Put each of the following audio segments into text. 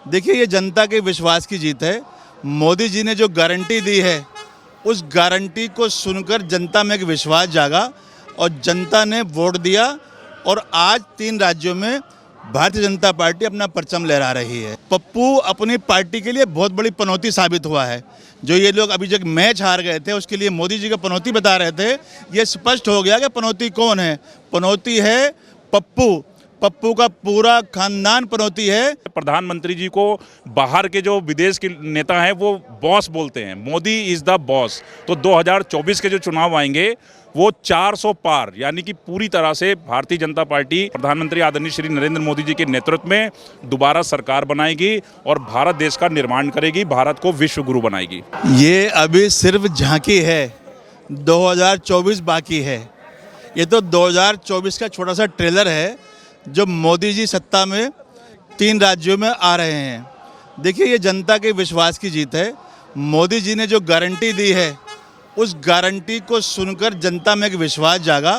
देखिए, ये जनता के विश्वास की जीत है। मोदी जी ने जो गारंटी दी है, उस गारंटी को सुनकर जनता में एक विश्वास जागा और जनता ने वोट दिया और आज 3 राज्यों में भारतीय जनता पार्टी अपना परचम लहरा रही है। पप्पू अपनी पार्टी के लिए बहुत बड़ी पनौती साबित हुआ है। जो ये लोग अभी जब मैच हार गए थे, उसके लिए मोदी जी को पनौती बता रहे थे, ये स्पष्ट हो गया कि पनौती कौन है। पनौती है पप्पू। पप्पू का पूरा खानदान पनौती है। प्रधानमंत्री जी को बाहर के जो विदेश के नेता हैं वो बॉस बोलते हैं, मोदी इज़ द बॉस। तो 2024 के जो चुनाव आएंगे वो 400 पार, यानी कि पूरी तरह से भारतीय जनता पार्टी प्रधानमंत्री आदरणीय श्री नरेंद्र मोदी जी के नेतृत्व में दोबारा सरकार बनाएगी और भारत देश का निर्माण करेगी, भारत को विश्व गुरु बनाएगी। ये अभी सिर्फ झांकी है, 2024 बाकी है। ये तो 2024 का छोटा सा ट्रेलर है जो मोदी जी सत्ता में 3 राज्यों में आ रहे हैं। देखिए, ये जनता के विश्वास की जीत है। मोदी जी ने जो गारंटी दी है, उस गारंटी को सुनकर जनता में एक विश्वास जागा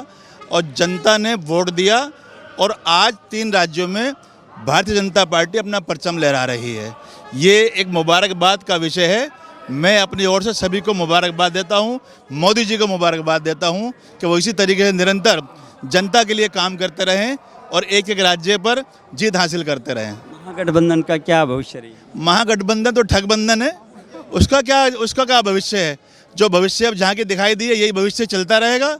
और जनता ने वोट दिया और आज 3 राज्यों में भारतीय जनता पार्टी अपना परचम लहरा रही है। ये एक मुबारकबाद का विषय है। मैं अपनी ओर से सभी को मुबारकबाद देता हूँ, मोदी जी को मुबारकबाद देता हूँ कि वो इसी तरीके से निरंतर जनता के लिए काम करते रहें और एक एक राज्य पर जीत हासिल करते रहें। महागठबंधन का क्या भविष्य रही? महागठबंधन तो ठगबंधन है। उसका क्या भविष्य है? जो भविष्य अब जहाँ की दिखाई दी है, यही भविष्य चलता रहेगा।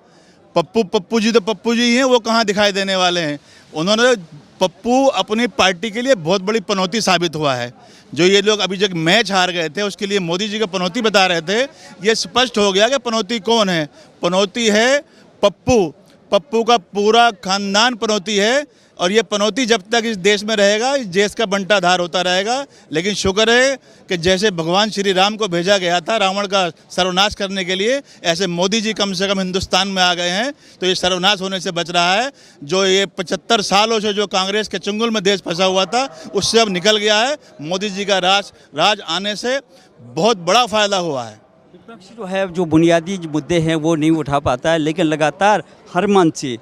पप्पू जी तो पप्पू जी ही हैं, वो कहाँ दिखाई देने वाले हैं। उन्होंने पप्पू अपनी पार्टी के लिए बहुत बड़ी पनौती साबित हुआ है। जो ये लोग अभी जब मैच हार गए थे, उसके लिए मोदी जी को पनौती बता रहे थे, ये स्पष्ट हो गया कि पनौती कौन है। पनौती है पप्पू। पप्पू का पूरा खानदान पनौती है और ये पनौती जब तक इस देश में रहेगा, इस देश का बंटाधार होता रहेगा। लेकिन शुक्र है कि जैसे भगवान श्री राम को भेजा गया था रावण का सर्वनाश करने के लिए, ऐसे मोदी जी कम से कम हिंदुस्तान में आ गए हैं, तो ये सर्वनाश होने से बच रहा है। जो ये 75 सालों से जो कांग्रेस के चंगुल में देश फंसा हुआ था, उससे अब निकल गया है। मोदी जी का राज आने से बहुत बड़ा फायदा हुआ है। विपक्ष जो है, जो बुनियादी मुद्दे हैं वो नहीं उठा पाता है, लेकिन लगातार हर मंच से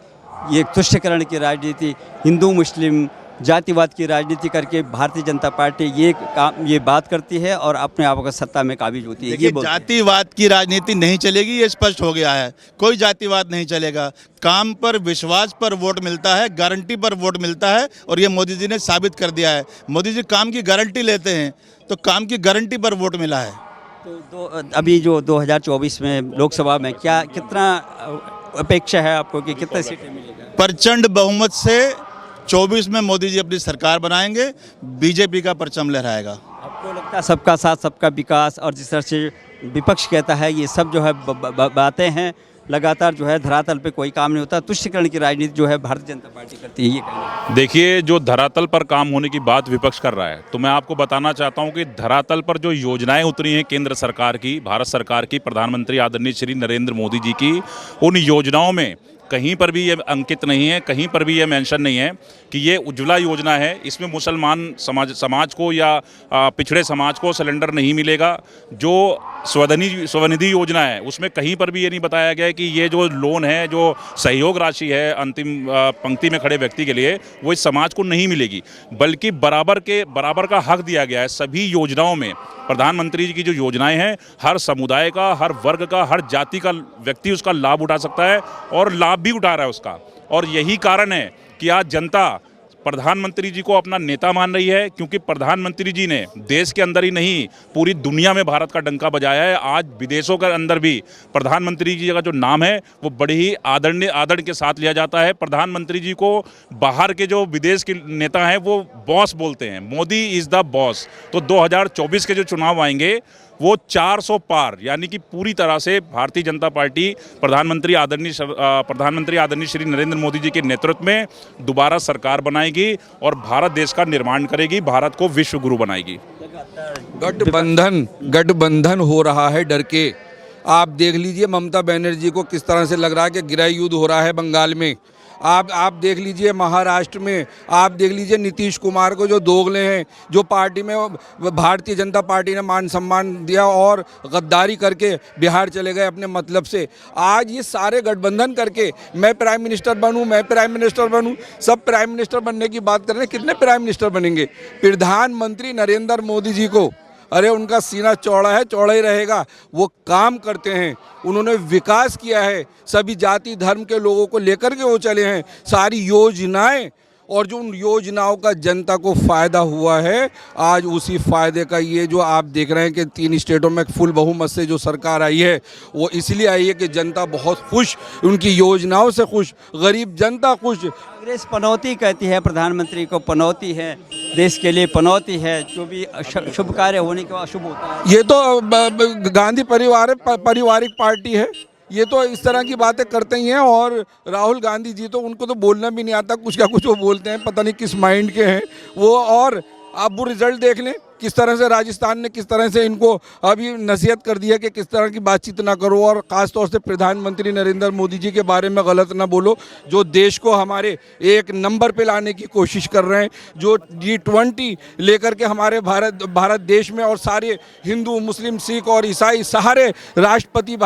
ये तुष्टीकरण की राजनीति, हिंदू मुस्लिम जातिवाद की राजनीति करके भारतीय जनता पार्टी ये बात करती है और अपने आप को सत्ता में काबिज होती है। ये जातिवाद की राजनीति नहीं चलेगी, ये स्पष्ट हो गया है। कोई जातिवाद नहीं चलेगा। काम पर, विश्वास पर वोट मिलता है, गारंटी पर वोट मिलता है और ये मोदी जी ने साबित कर दिया है। मोदी जी काम की गारंटी लेते हैं, तो काम की गारंटी पर वोट मिला है। तो अभी जो 2024 में लोकसभा में कितना अपेक्षा है आपको कि कितने सीटें मिलेगा? प्रचंड बहुमत से 24 में मोदी जी अपनी सरकार बनाएंगे, बीजेपी का परचम लहराएगा। आपको लगता है सबका साथ सबका विकास, और जिस तरह से विपक्ष कहता है, ये सब जो है बातें हैं, लगातार जो है धरातल पे कोई काम नहीं होता। तुष्टीकरण की राजनीति जो है भारतीय जनता पार्टी करती है, ये कहना। देखिए, जो धरातल पर काम होने की बात विपक्ष कर रहा है, तो मैं आपको बताना चाहता हूं कि धरातल पर जो योजनाएं उतरी हैं केंद्र सरकार की, भारत सरकार की, प्रधानमंत्री आदरणीय श्री नरेंद्र मोदी जी की, उन योजनाओं में कहीं पर भी ये अंकित नहीं है, कहीं पर भी ये मेंशन नहीं है कि ये उज्ज्वला योजना है, इसमें मुसलमान समाज को या पिछड़े समाज को सिलेंडर नहीं मिलेगा। जो स्वनिधि योजना है, उसमें कहीं पर भी ये नहीं बताया गया है कि ये जो लोन है, जो सहयोग राशि है अंतिम पंक्ति में खड़े व्यक्ति के लिए, वो इस समाज को नहीं मिलेगी, बल्कि बराबर का हक दिया गया है। सभी योजनाओं में प्रधानमंत्री जी की जो योजनाएं हैं, हर समुदाय का, हर वर्ग का, हर जाति का व्यक्ति उसका लाभ उठा सकता है और लाभ भी उठा रहा है उसका। और यही कारण है कि आज जनता प्रधानमंत्री जी को अपना नेता मान रही है, क्योंकि प्रधानमंत्री जी ने देश के अंदर ही नहीं, पूरी दुनिया में भारत का डंका बजाया है। आज विदेशों के अंदर भी प्रधानमंत्री जी का जो नाम है वो बड़े ही आदर के साथ लिया जाता है। प्रधानमंत्री जी को बाहर के जो विदेश के नेता हैं वो बॉस बोलते हैं, मोदी इज़ द बॉस। तो 2024 के जो चुनाव आएंगे वो 400 पार, यानी कि पूरी तरह से भारतीय जनता पार्टी प्रधानमंत्री आदरणीय श्री नरेंद्र मोदी जी के नेतृत्व में दोबारा सरकार बनाएगी और भारत देश का निर्माण करेगी, भारत को विश्व गुरु बनाएगी। गठबंधन हो रहा है डर के। आप देख लीजिए ममता बनर्जी को किस तरह से लग रहा है कि गृह युद्ध हो रहा है बंगाल में। आप देख लीजिए महाराष्ट्र में, आप देख लीजिए नीतीश कुमार को जो दोगले हैं, जो पार्टी में भारतीय जनता पार्टी ने मान सम्मान दिया और गद्दारी करके बिहार चले गए अपने मतलब से। आज ये सारे गठबंधन करके मैं प्राइम मिनिस्टर बनूं, मैं प्राइम मिनिस्टर बनूं, सब प्राइम मिनिस्टर बनने की बात कर रहे हैं। कितने प्राइम मिनिस्टर बनेंगे? प्रधानमंत्री नरेंद्र मोदी जी को, अरे उनका सीना चौड़ा है, चौड़ा ही रहेगा। वो काम करते हैं, उन्होंने विकास किया है, सभी जाति धर्म के लोगों को लेकर के वो चले हैं। सारी योजनाएं, और जो उन योजनाओं का जनता को फ़ायदा हुआ है, आज उसी फ़ायदे का ये जो आप देख रहे हैं कि 3 स्टेटों में फुल बहुमत से जो सरकार आई है, वो इसलिए आई है कि जनता बहुत खुश, उनकी योजनाओं से खुश, गरीब जनता खुश। कांग्रेस पनौती कहती है, प्रधानमंत्री को पनौती है, देश के लिए पनौती है, जो भी शुभ कार्य होने के बाद अशुभ होता है। ये तो गांधी पारिवारिक पार्टी है, ये तो इस तरह की बातें करते ही हैं। और राहुल गांधी जी तो, उनको तो बोलना भी नहीं आता, कुछ का कुछ वो बोलते हैं, पता नहीं किस माइंड के हैं वो। और आप वो रिजल्ट देख लें किस तरह से राजस्थान ने किस तरह से इनको अभी नसीहत कर दिया कि किस तरह की बातचीत ना करो, और ख़ास तौर से प्रधानमंत्री नरेंद्र मोदी जी के बारे में गलत ना बोलो, जो देश को हमारे एक नंबर पे लाने की कोशिश कर रहे हैं, जो G20 लेकर के हमारे भारत देश में, और सारे हिंदू मुस्लिम सिख और ईसाई सारे राष्ट्रपति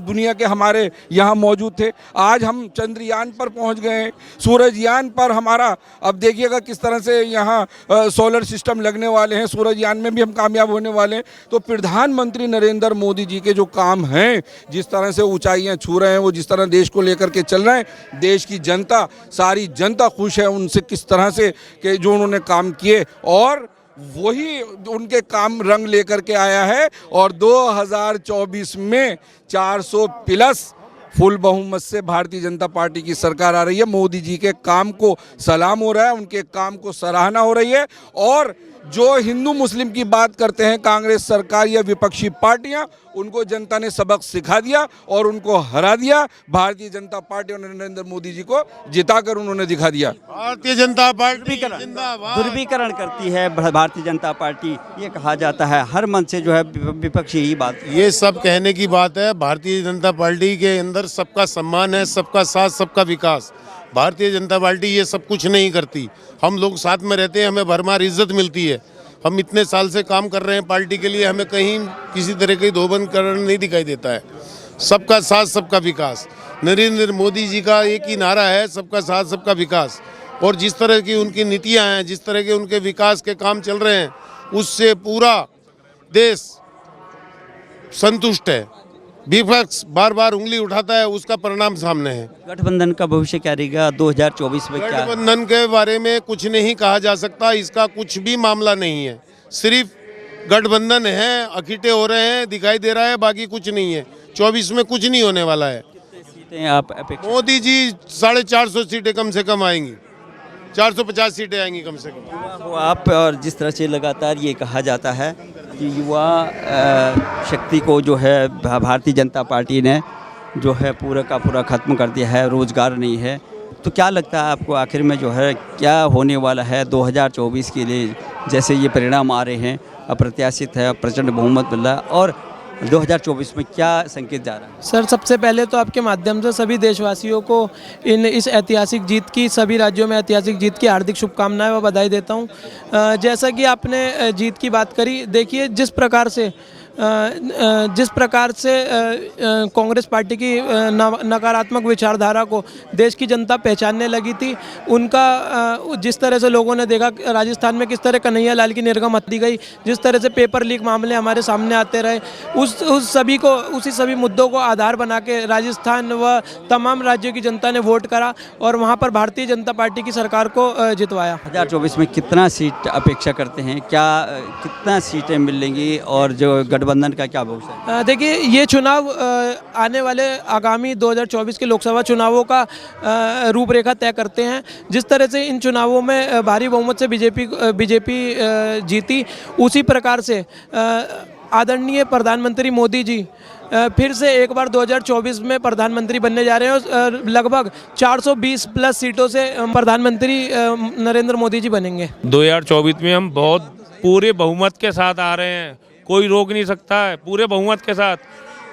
दुनिया के हमारे यहाँ मौजूद थे। आज हम चंद्रयान पर पहुँच गए हैं, सूरजयान पर हमारा, अब देखिएगा किस तरह से यहाँ सोलर सिस्टम लगने वाले हैं, सूरजयान में भी हम कामयाब होने वाले हैं। तो प्रधानमंत्री नरेंद्र मोदी जी के जो काम हैं, जिस तरह से ऊंचाइयां छू रहे हैं, वो जिस तरह देश को लेकर के चल रहे हैं, देश की जनता, सारी जनता खुश है उनसे, किस तरह से कि जो उन्होंने काम किए, और वही उनके काम रंग लेकर के आया है। और 2024 में 400 प्लस फुल बहुमत से भारतीय जनता पार्टी की सरकार आ रही है। मोदी जी के काम को सलाम हो रहा है, उनके काम को सराहना हो रही है। और जो हिंदू मुस्लिम की बात करते हैं कांग्रेस सरकार या विपक्षी पार्टियां, उनको जनता ने सबक सिखा दिया और उनको हरा दिया। भारतीय जनता पार्टी और नरेंद्र मोदी जी को जिताकर उन्होंने दिखा दिया। भारतीय जनता पार्टी जिंदाबाद। ध्रुवीकरण करती है भारतीय जनता पार्टी, ये कहा जाता है हर मंच से, जो है विपक्षी ही बात। ये सब कहने की बात है। भारतीय जनता पार्टी के अंदर सबका सम्मान है, सबका साथ, सबका विकास। भारतीय जनता पार्टी ये सब कुछ नहीं करती। हम लोग साथ में रहते हैं, हमें भरमार इज्जत मिलती है। हम इतने साल से काम कर रहे हैं पार्टी के लिए, हमें कहीं किसी तरह की धोबनकरण नहीं दिखाई देता है। सबका साथ, सबका विकास। नरेंद्र मोदी जी का एक ही नारा है, सबका साथ, सबका विकास। और जिस तरह की उनकी नीतियां हैं, जिस तरह के उनके विकास के काम चल रहे हैं, उससे पूरा देश संतुष्ट है। विपक्ष बार बार उंगली उठाता है, उसका परिणाम सामने है। गठबंधन का भविष्य क्या रहेगा 2024 में? क्या गठबंधन के बारे में कुछ नहीं कहा जा सकता, इसका कुछ भी मामला नहीं है। सिर्फ गठबंधन है, अकीटे हो रहे हैं, दिखाई दे रहा है, बाकी कुछ नहीं है। 24 में कुछ नहीं होने वाला है। कितनी सीटें आप अपेक्षा? मोदी जी 450 सीटें कम से कम आएंगी, 450 सीटें आएंगी कम से कम। वो आप, और जिस तरह से लगातार ये कहा जाता है कि युवा शक्ति को जो है भारतीय जनता पार्टी ने जो है पूरा का पूरा ख़त्म कर दिया है, रोज़गार नहीं है, तो क्या लगता है आपको आखिर में जो है क्या होने वाला है 2024 के लिए? जैसे ये परिणाम आ रहे हैं, अप्रत्याशित है, प्रचंड बहुमत मिल रहा है, और 2024 में क्या संकेत जा रहा है? सर, सबसे पहले तो आपके माध्यम से सभी देशवासियों को इस ऐतिहासिक जीत की, सभी राज्यों में ऐतिहासिक जीत की हार्दिक शुभकामनाएं व बधाई देता हूं। जैसा कि आपने जीत की बात करी, देखिए जिस प्रकार से कांग्रेस पार्टी की नकारात्मक विचारधारा को देश की जनता पहचानने लगी थी, उनका जिस तरह से लोगों ने देखा राजस्थान में किस तरह कन्हैया लाल की निर्गम हत्या दी गई, जिस तरह से पेपर लीक मामले हमारे सामने आते रहे, उसी सभी मुद्दों को आधार बना के राजस्थान व तमाम राज्यों की जनता ने वोट करा और वहाँ पर भारतीय जनता पार्टी की सरकार को जितवाया। 2024 में कितना सीट अपेक्षा करते हैं, क्या कितना सीटें मिलेंगी, और जो गठबंधन का क्या भविष्य है? देखिए, ये चुनाव आने वाले आगामी 2024 के लोकसभा चुनावों का रूपरेखा तय करते हैं। जिस तरह से इन चुनावों में भारी बहुमत से बीजेपी जीती, उसी प्रकार से आदरणीय प्रधानमंत्री मोदी जी फिर से एक बार 2024 में प्रधानमंत्री बनने जा रहे हैं और लगभग 420 प्लस सीटों से प्रधानमंत्री नरेंद्र मोदी जी बनेंगे। 2024 में हम बहुत पूरे बहुमत के साथ आ रहे हैं, कोई रोक नहीं सकता है। पूरे बहुमत के साथ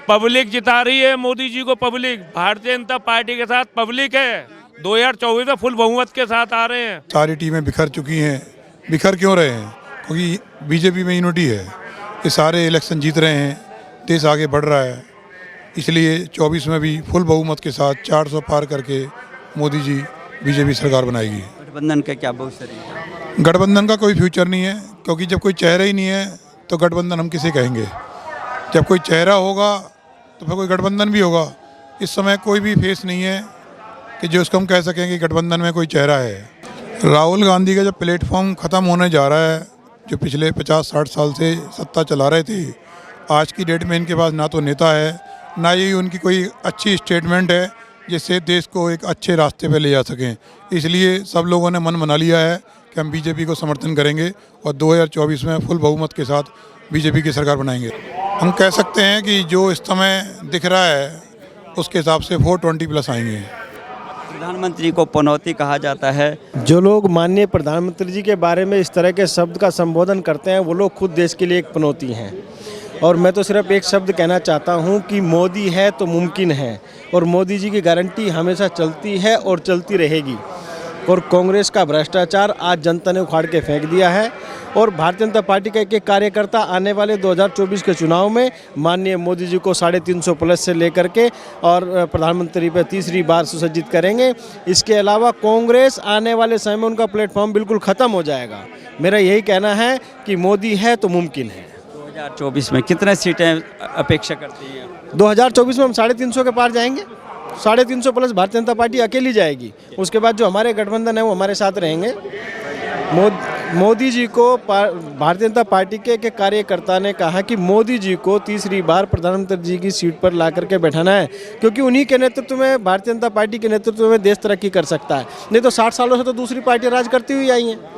पब्लिक जिता रही है मोदी जी को। पब्लिक भारतीय जनता पार्टी के साथ पब्लिक है, 2024 में फुल बहुमत के साथ आ रहे हैं। सारी टीमें बिखर चुकी हैं। बिखर क्यों रहे हैं? क्योंकि बीजेपी में यूनिटी है। ये सारे इलेक्शन जीत रहे हैं, देश आगे बढ़ रहा है, इसलिए 24 में भी फुल बहुमत के साथ 400 पार करके मोदी जी बीजेपी सरकार बनाएगी। गठबंधन का क्या भविष्य रहेगा? गठबंधन का कोई फ्यूचर नहीं है, क्योंकि जब कोई चेहरा ही नहीं है तो गठबंधन हम किसे कहेंगे? जब कोई चेहरा होगा तो फिर कोई गठबंधन भी होगा। इस समय कोई भी फेस नहीं है कि जो उसको हम कह सकें कि गठबंधन में कोई चेहरा है। राहुल गांधी का जब प्लेटफॉर्म ख़त्म होने जा रहा है, जो पिछले 50-60 साल से सत्ता चला रहे थे, आज की डेट में इनके पास ना तो नेता है, ना ही उनकी कोई अच्छी स्टेटमेंट है जिससे देश को एक अच्छे रास्ते पे ले जा सकें। इसलिए सब लोगों ने मन बना लिया है कि हम बीजेपी को समर्थन करेंगे और 2024 में फुल बहुमत के साथ बीजेपी की सरकार बनाएंगे। हम कह सकते हैं कि जो इस समय दिख रहा है उसके हिसाब से 420+ आएंगे। प्रधानमंत्री को पनौती कहा जाता है। जो लोग माननीय प्रधानमंत्री जी के बारे में इस तरह के शब्द का संबोधन करते हैं वो लोग खुद देश के लिए एक पनौती हैं। और मैं तो सिर्फ एक शब्द कहना चाहता हूं कि मोदी है तो मुमकिन है, और मोदी जी की गारंटी हमेशा चलती है और चलती रहेगी। और कांग्रेस का भ्रष्टाचार आज जनता ने उखाड़ के फेंक दिया है, और भारतीय जनता पार्टी का एक कार्यकर्ता आने वाले 2024 के चुनाव में माननीय मोदी जी को 350+ से लेकर के और प्रधानमंत्री पर तीसरी बार सुसज्जित करेंगे। इसके अलावा कांग्रेस आने वाले समय में उनका प्लेटफॉर्म बिल्कुल ख़त्म हो जाएगा। मेरा यही कहना है कि मोदी है तो मुमकिन है। 2024 में कितने सीटें अपेक्षा करती हैं? 2024 में हम 350 के पार जाएंगे। 350+ भारतीय जनता पार्टी अकेली जाएगी। उसके बाद जो हमारे गठबंधन है वो हमारे साथ रहेंगे। मोदी जी को भारतीय जनता पार्टी के कार्यकर्ता ने कहा कि मोदी जी को तीसरी बार प्रधानमंत्री जी की सीट पर ला करके बैठाना है, क्योंकि उन्हीं के नेतृत्व में, भारतीय जनता पार्टी के नेतृत्व में देश तरक्की कर सकता है। नहीं तो 60 सालों से तो दूसरी पार्टी राज करती हुई आई हैं।